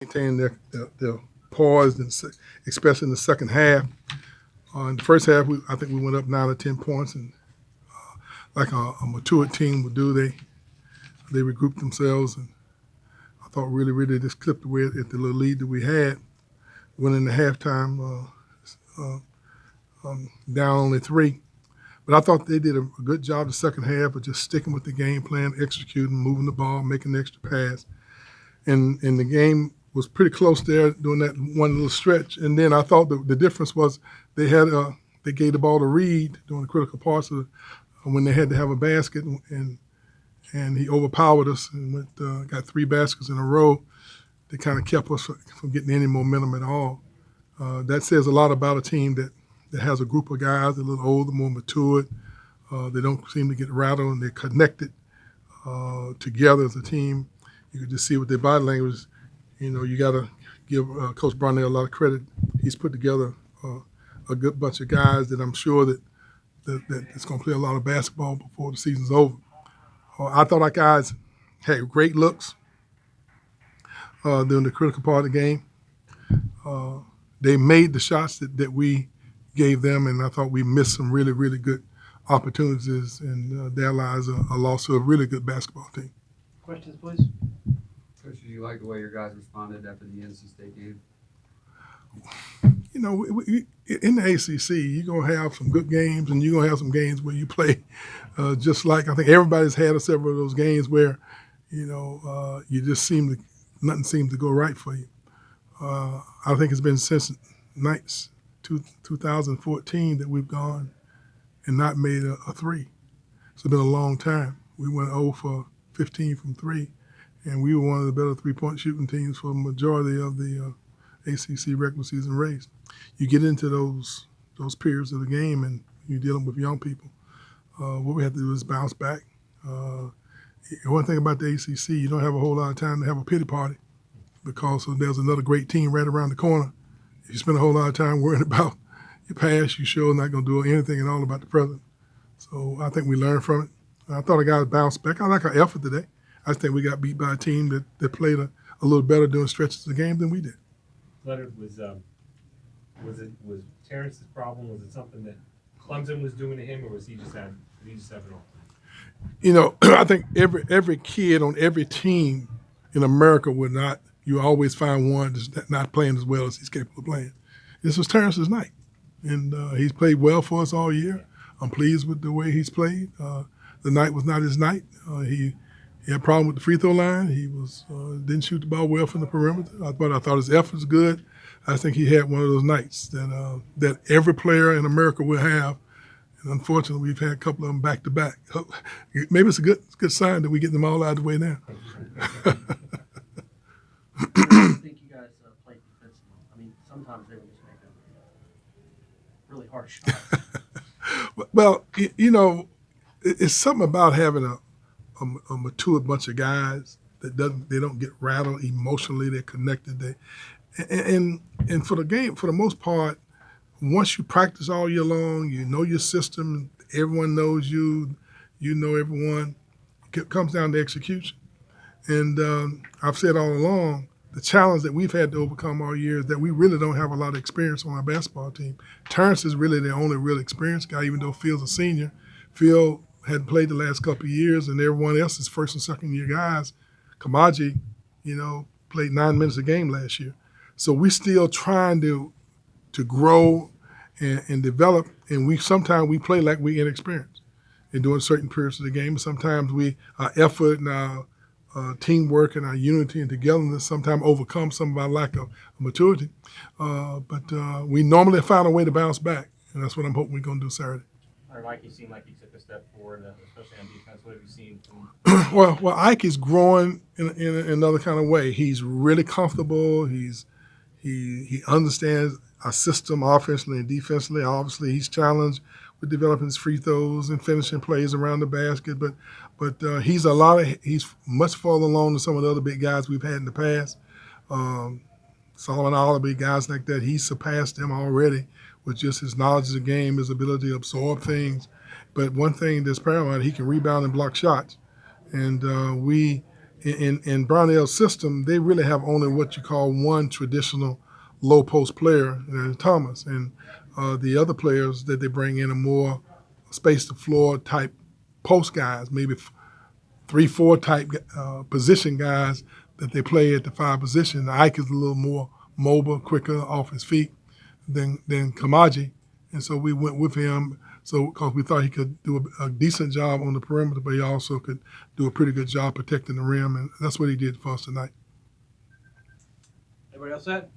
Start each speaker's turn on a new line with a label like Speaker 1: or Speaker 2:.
Speaker 1: maintain their poise, and especially in the second half. In the first half, I think we went up 9 or 10 points, and like a mature team would do, they regrouped themselves, and I thought really just clipped away at the little lead that we had. Went into halftime down only 3. But I thought they did a good job the second half of just sticking with the game plan, executing, moving the ball, making the extra pass. And the game was pretty close there during that one little stretch. And then I thought the difference was they gave the ball to Reed during the critical parts of when they had to have a basket, and he overpowered us and got 3 baskets in a row. That kind of kept us from getting any momentum at all. That says a lot about a team that has a group of guys a little older, more matured. They don't seem to get rattled, and they're connected together as a team. You can just see with their body language. You got to give Coach Barnett a lot of credit. He's put together a good bunch of guys that I'm sure that it's going to play a lot of basketball before the season's over. I thought our guys had great looks during the critical part of the game. They made the shots that we gave them, and I thought we missed some really good opportunities, and their lives are lost to a really good basketball team.
Speaker 2: Questions, please.
Speaker 3: Coach, did you like the way your guys responded after the NC State game?
Speaker 1: We, in the ACC, you're going to have some good games, and you're going to have some games where you play just like I think everybody's had several of those games where, you just nothing seems to go right for you. I think it's been since 2014 that we've gone and not made a 3. It's been a long time. We went 0 for 15 from 3, and we were one of the better three-point shooting teams for the majority of the ACC regular season race. You get into those periods of the game, and you're dealing with young people. What we have to do is bounce back. One thing about the ACC, you don't have a whole lot of time to have a pity party because there's another great team right around the corner. If you spend a whole lot of time worrying about your past, you're sure not going to do anything at all about the present. So I think we learned from it. I thought our guys bounced back. I like our effort today. I think we got beat by a team that played a little better during stretches of the game than we did.
Speaker 2: Leonard, was Terrence's problem? Was it something that Clemson was doing to him, or did he just have it all?
Speaker 1: I think every kid on every team in America would not. You always find one that's not playing as well as he's capable of playing. This was Terrence's night, and he's played well for us all year. I'm pleased with the way he's played. The night was not his night. He had a problem with the free throw line. He didn't shoot the ball well from the perimeter. I thought his effort was good. I think he had one of those nights that every player in America will have. And unfortunately, we've had a couple of them back to back. Maybe it's a good sign that we get them all out of the way now.
Speaker 4: I think you guys played defensively. I mean, sometimes they would just make a really harsh shot.
Speaker 1: Well, it's something about having a mature bunch of guys that they don't get rattled emotionally. They're connected. And for the game, for the most part, once you practice all year long, you know your system. Everyone knows you. You know everyone. It comes down to execution. And I've said all along, the challenge that we've had to overcome all year is that we really don't have a lot of experience on our basketball team. Terrence is really the only real experienced guy, even though Phil's a senior. Phil hadn't played the last couple of years, and everyone else is first and second year guys. Kamaji, played 9 minutes a game last year. So we're still trying to grow and develop, and sometimes we play like we're inexperienced in doing certain periods of the game. Sometimes our effort and our teamwork and our unity and togetherness sometimes overcome some of our lack of maturity. But we normally find a way to bounce back, and that's what I'm hoping we're going to do Saturday.
Speaker 2: Mike, you seemed like he took a step forward, especially on defense. What have you seen from
Speaker 1: Well, Ike is growing in another kind of way. He's really comfortable. He understands our system offensively and defensively. Obviously, he's challenged with developing his free throws and finishing plays around the basket. But he's much farther along than some of the other big guys we've had in the past. Solomon Allaby, guys like that, he's surpassed them already with just his knowledge of the game, his ability to absorb things. But one thing that's paramount, he can rebound and block shots. And we in Brownell's system, they really have only what you call one traditional low post player, Thomas, and the other players that they bring in are more space to floor type post guys, maybe 3-4 type position guys that they play at the 5 position. Ike is a little more mobile, quicker off his feet than Kamaji, and so we went with him. So because we thought he could do a decent job on the perimeter, but he also could do a pretty good job protecting the rim, and that's what he did for us tonight.
Speaker 4: Everybody else set?